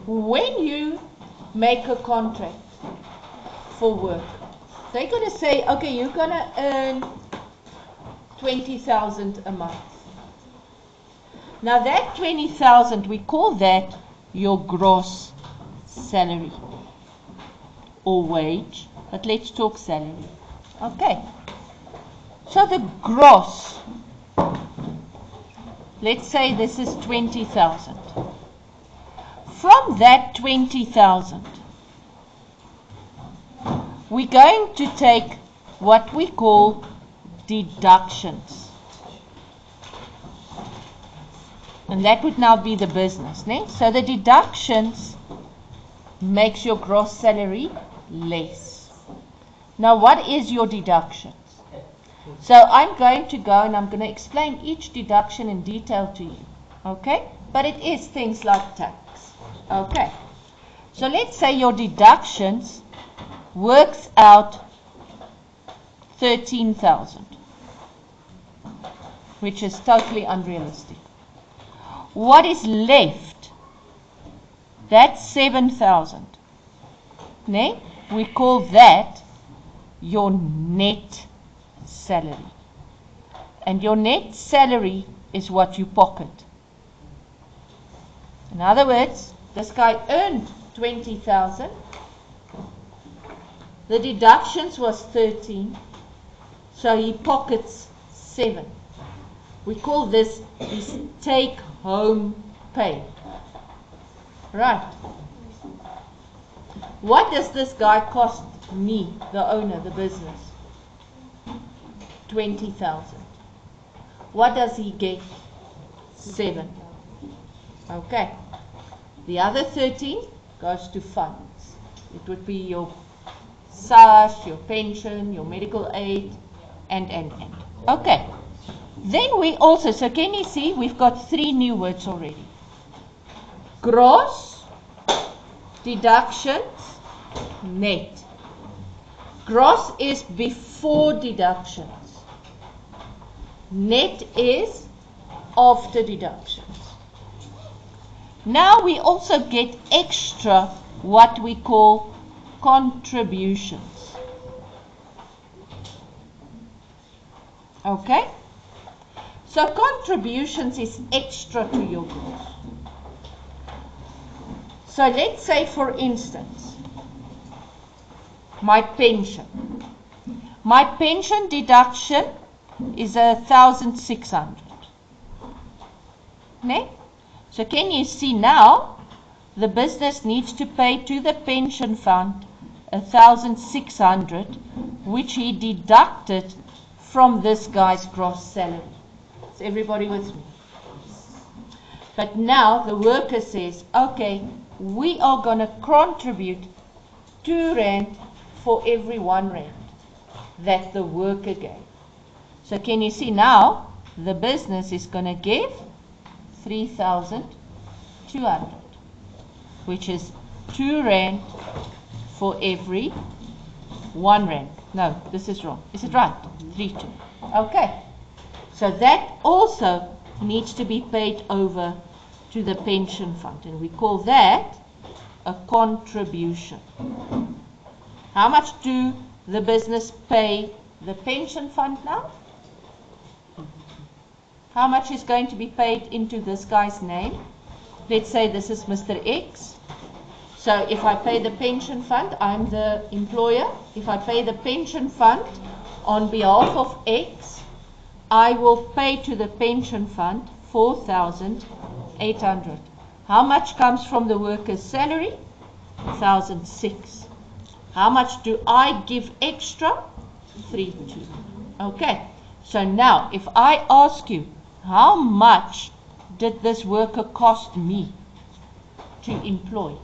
when you make a contract for work, they're going to say, okay, you're going to earn 20,000 a month. Now that 20,000, we call that your gross salary or wage, but let's talk salary. Okay, so the gross, let's say this is 20,000. From that 20,000, we're going to take what we call deductions. And that would now be the business. Ne? So the deductions makes your gross salary less. Now what is your deductions? So I'm going to go and I'm going to explain each deduction in detail to you. Okay? But it is things like tax. Okay. So let's say your deductions works out 13,000, which is totally unrealistic. What is left? That's 7,000. Ne? We call that your net salary. And your net salary is what you pocket. In other words, this guy earned 20,000. The deductions was 13. So he pockets 7. We call this his take-home pay. Right. What does this guy cost me, the owner, the business? 20,000. What does he get? 7. Okay. The other 13 goes to funds. It would be your SARS, your pension, your medical aid, and. Okay. Then we also, so can you see, we've got 3 new words already. Gross, deductions, net. Gross is before deductions. Net is after deductions. Now we also get extra what we call contributions. Okay? So contributions is extra to your gross. So let's say, for instance, my pension. My pension deduction is 1,600. Ne? So can you see now, the business needs to pay to the pension fund 1,600, which he deducted from this guy's gross salary. Is everybody with me? But now the worker says, okay, we are going to contribute 2 rand for every 1 rand that the worker gave. So can you see now, the business is going to give 3,200, which is 2 rand for every 1 rand. No, this is wrong. Is it right? 3,2. Okay. So that also needs to be paid over to the pension fund, and we call that a contribution. How much do the business pay the pension fund now? How much is going to be paid into this guy's name? Let's say this is Mr. X. So if I pay the pension fund, I'm the employer. If I pay the pension fund on behalf of X, I will pay to the pension fund 4,800. How much comes from the worker's salary? 1,006. How much do I give extra? 3,200. Okay. So now, if I ask you, how much did this worker cost me to employ?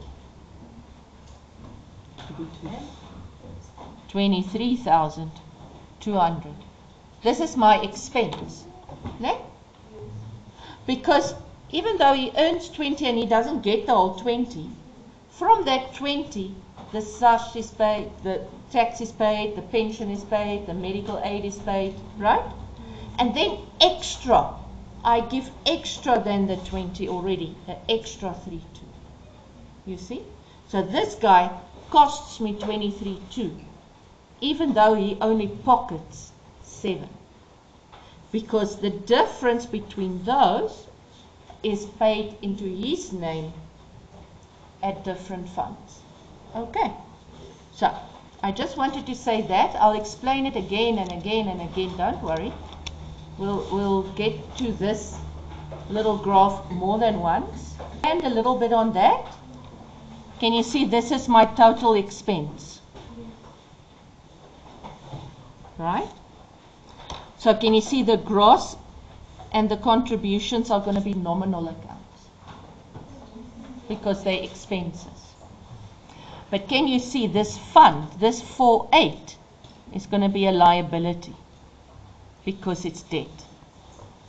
23,200. This is my expense. Ne? Because even though he earns 20 and he doesn't get the whole 20, from that 20, the SARS is paid, the tax is paid, the pension is paid, the medical aid is paid, right? And then extra, I give extra than the 20 already, the extra 3,200. You see? So this guy costs me 23.2, even though he only pockets 7. Because the difference between those is paid into his name at different funds. Okay, so I just wanted to say that. I'll explain it again and again and again, don't worry. We'll get to this little graph more than once. And a little bit on that. Can you see this is my total expense? Right? So can you see the gross and the contributions are going to be nominal accounts because they're expenses. But can you see this fund, this 4.8 is going to be a liability because it's debt.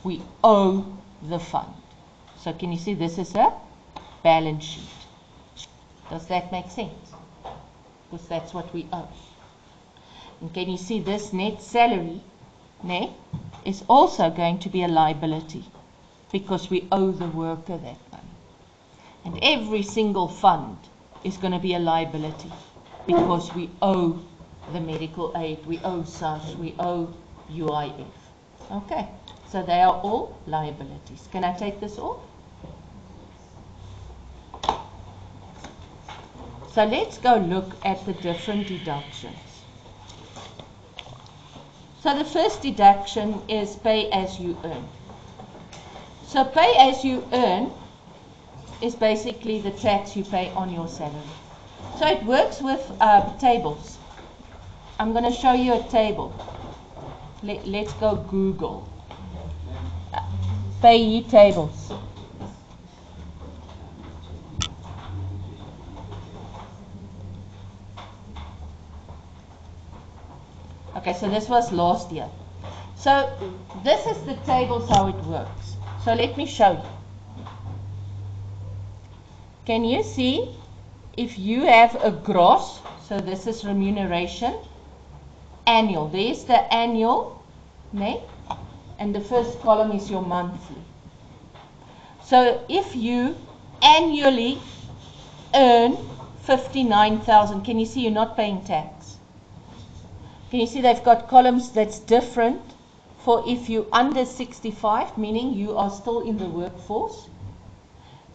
We owe the fund. So can you see this is a balance sheet? Does that make sense? Because that's what we owe. And can you see this net salary is also going to be a liability because we owe the worker that money. And every single fund is going to be a liability because we owe the medical aid, we owe SARS, we owe UIF. Okay, so they are all liabilities. Can I take this off? So let's go look at the different deductions. So the first deduction is pay as you earn. So pay as you earn is basically the tax you pay on your salary. So it works with tables. I'm going to show you a table. Let's go Google. Payee tables. Okay, so this was last year. So this is the tables how it works. So let me show you. Can you see if you have a gross, so this is remuneration, annual. There's the annual, and the first column is your monthly. So if you annually earn 59,000, can you see you're not paying tax? Can you see they've got columns that's different for if you're under 65, meaning you are still in the workforce.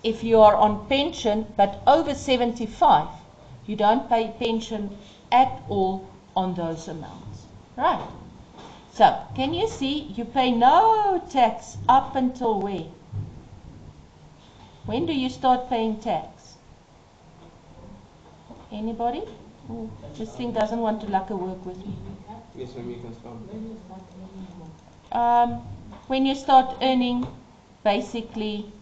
If you are on pension but over 75, you don't pay pension at all on those amounts. Right. So, can you see you pay no tax up until where? When do you start paying tax? Anybody? Ooh, this thing doesn't want to work with me. Yes, when we can start. When you start earning, basically,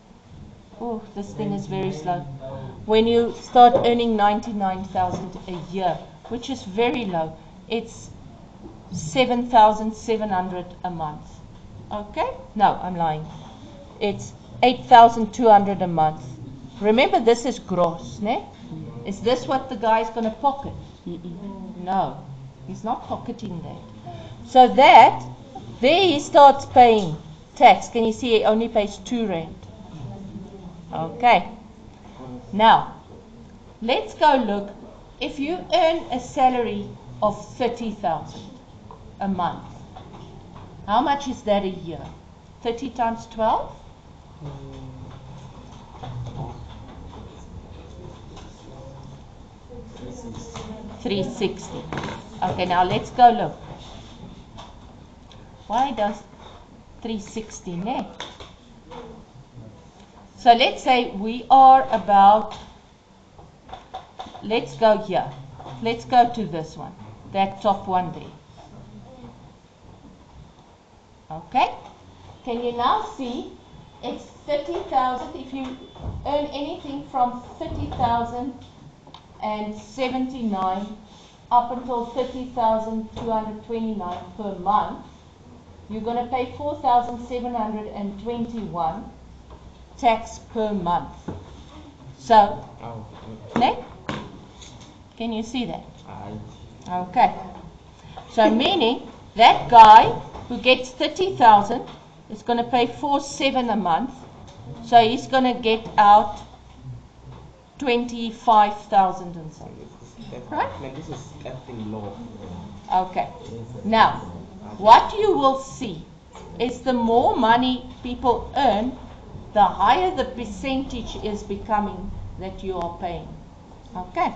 oh, this thing is very slow. When you start earning 99,000 a year, which is very low, it's 7,700 a month. Okay? No, I'm lying. It's 8,200 a month. Remember, this is gross, ne? Is this what the guy's going to pocket? No, he's not pocketing that. So that, there he starts paying tax. Can you see he only pays 2 rand? Okay. Now, let's go look. If you earn a salary of 30,000 a month, how much is that a year? 30 times 12? 360. Okay, now let's go look. Why does 360 net? So let's say we are about, let's go here. Let's go to this one, that top one there. Okay? Can you now see it's 30,000. If you earn anything from 30,079 up until 30,229 per month, you're going to pay 4,721 tax per month. So, Nick, can you see that? Okay. So meaning that guy who gets 30,000 is going to pay 4,700 a month. So he's going to get out 25,000 and so. Right? Man, this is acting law. Okay. Now, what you will see is the more money people earn, the higher the percentage is becoming that you are paying. Okay.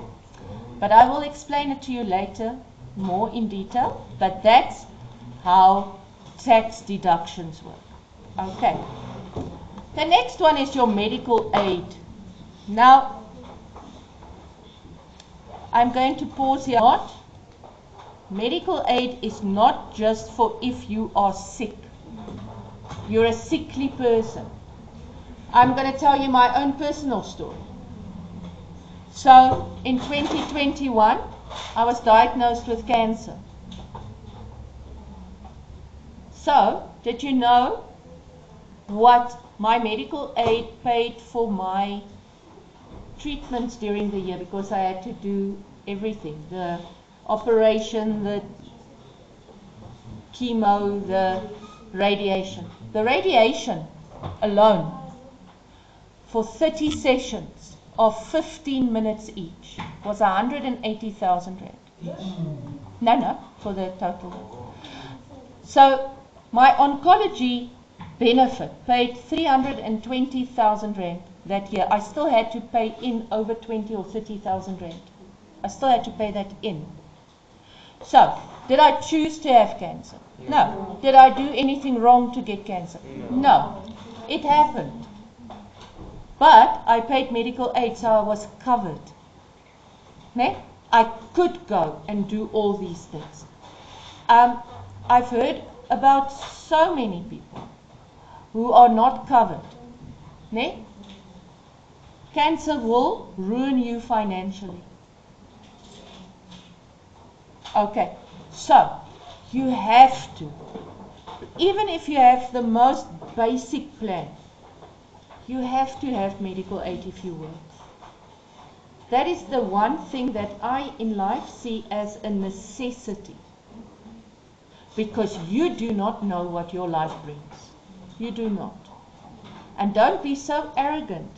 But I will explain it to you later, more in detail. But that's how tax deductions work. Okay. The next one is your medical aid. Now, I'm going to pause here. Medical aid is not just for if you are sick. You're a sickly person. I'm going to tell you my own personal story. So, in 2021, I was diagnosed with cancer. So, did you know what my medical aid paid for my treatments during the year? Because I had to do everything. The operation, the chemo, the radiation. The radiation alone for 30 sessions of 15 minutes each was 180,000 rand. No, for the total. So my oncology benefit paid 320,000 rand that year. I still had to pay in over 20 or 30,000 rand. I still had to pay that in. So, did I choose to have cancer? No. Did I do anything wrong to get cancer? No. It happened. But I paid medical aid, so I was covered. Ne? I could go and do all these things. I've heard about so many people who are not covered. Ne? Cancer will ruin you financially. Okay, so you have to, even if you have the most basic plan, you have to have medical aid if you work. That is the one thing that I in life see as a necessity. Because you do not know what your life brings. You do not. And don't be so arrogant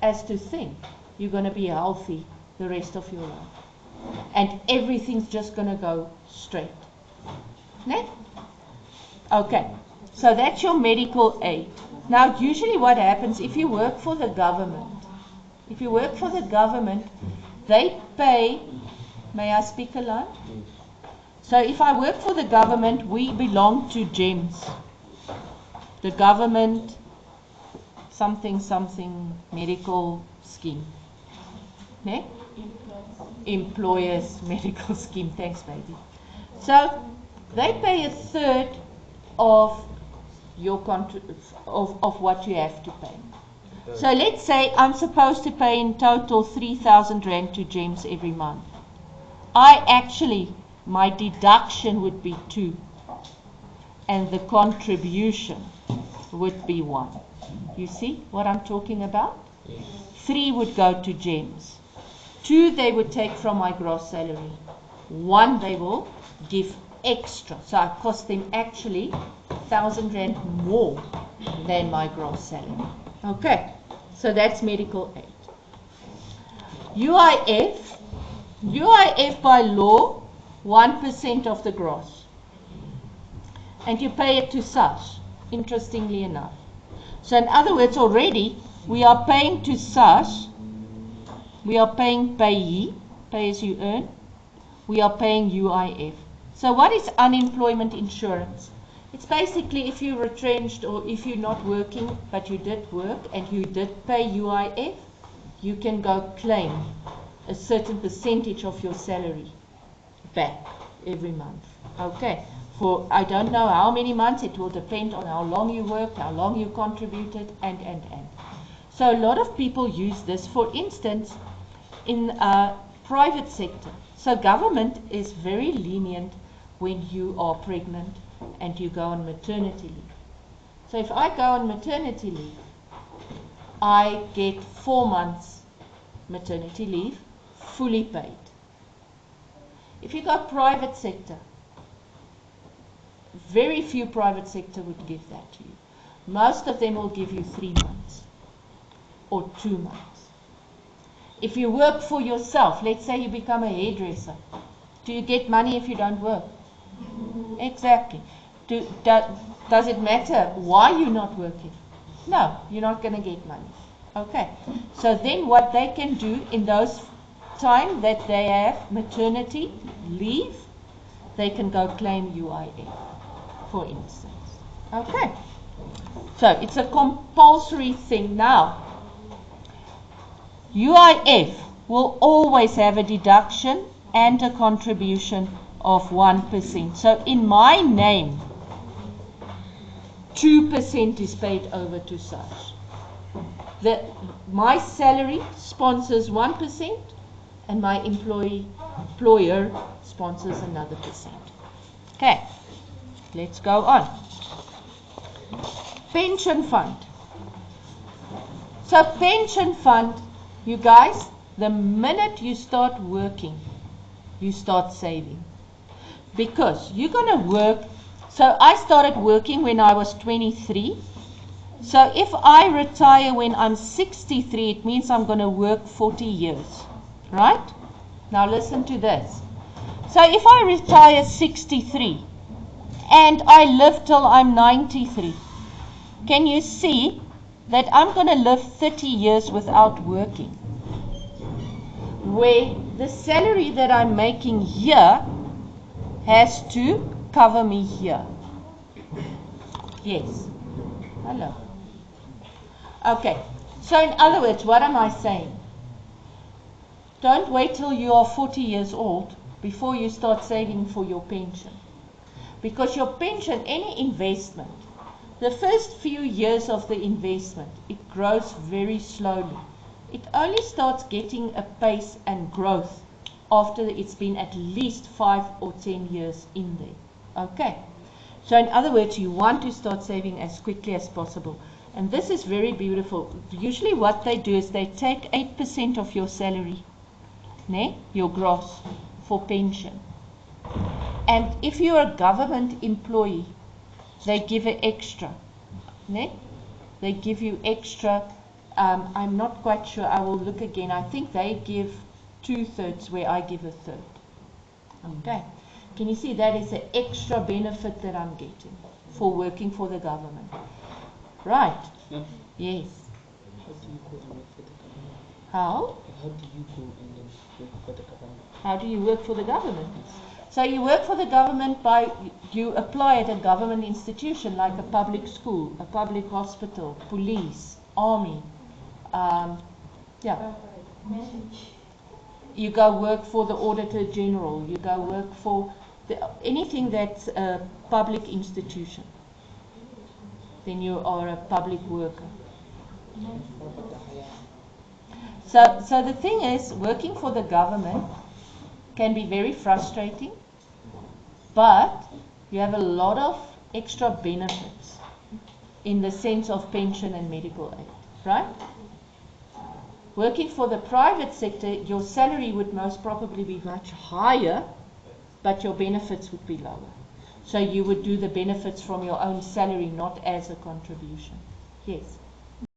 as to think you're going to be healthy the rest of your life. And everything's just going to go straight. Ne? Okay, so that's your medical aid. Now, usually what happens if you work for the government, they pay, may I speak alone? So if I work for the government, we belong to GEMS. The government something medical scheme. Ne? Employers medical scheme. Thanks, baby. So they pay a third of your of what you have to pay. So let's say I'm supposed to pay in total 3,000 rand to GEMS every month. My deduction would be 2, and the contribution would be 1. You see what I'm talking about? 3 would go to GEMS. 2 they would take from my gross salary. 1 they will give extra. So I cost them actually 1,000 rand more than my gross salary. Okay, so that's medical aid. UIF by law, 1% of the gross. And you pay it to SARS, interestingly enough. So in other words, already we are paying to SARS, we are paying payee, pay as you earn, we are paying UIF. So what is unemployment insurance? It's basically if you're retrenched or if you're not working but you did work and you did pay UIF, you can go claim a certain percentage of your salary back every month. Okay, for I don't know how many months, it will depend on how long you worked, how long you contributed, and. So a lot of people use this, for instance, in private sector. So government is very lenient when you are pregnant and you go on maternity leave. So if I go on maternity leave, I get 4 months maternity leave, fully paid. If you go private sector, very few private sector would give that to you. Most of them will give you 3 months or 2 months. If you work for yourself, let's say you become a hairdresser, do you get money if you don't work? Exactly. Does it matter why you're not working? No, you're not going to get money. Okay. So then what they can do in those time that they have maternity leave, they can go claim UIF, for instance. Okay. So it's a compulsory thing now. UIF will always have a deduction and a contribution of 1%. So in my name, 2% is paid over to SARS. My salary sponsors 1% and my employer sponsors another percent. Okay, let's go on. Pension fund. So pension fund, you guys, the minute you start working, you start saving. Because you're going to work. So I started working when I was 23. So if I retire when I'm 63, it means I'm going to work 40 years. Right? Now listen to this. So if I retire 63 and I live till I'm 93, can you see that I'm going to live 30 years without working? Where the salary that I'm making here has to cover me here. Yes. Hello. Okay. So in other words, what am I saying? Don't wait till you are 40 years old before you start saving for your pension. Because your pension, any investment, the first few years of the investment, it grows very slowly. It only starts getting a pace and growth after it's been at least 5 or 10 years in there. Okay. So in other words, you want to start saving as quickly as possible. And this is very beautiful. Usually what they do is they take 8% of your salary, your gross, for pension. And if you're a government employee, they give it extra. They give you extra. I'm not quite sure. I will look again. I think they give 2/3 where I give 1/3. Okay. Can you see that is an extra benefit that I'm getting for working for the government? Right. Yeah. Yes. How do you go and work for the government? How? How do you go and then work for the government? How do you work for the government? So you work for the government by, you apply at a government institution like a public school, a public hospital, police, army. You go work for the Auditor General. You go work for anything that's a public institution. Then you are a public worker. So the thing is, working for the government can be very frustrating, but you have a lot of extra benefits in the sense of pension and medical aid, right? Working for the private sector, your salary would most probably be much higher, but your benefits would be lower. So you would do the benefits from your own salary, not as a contribution. Yes.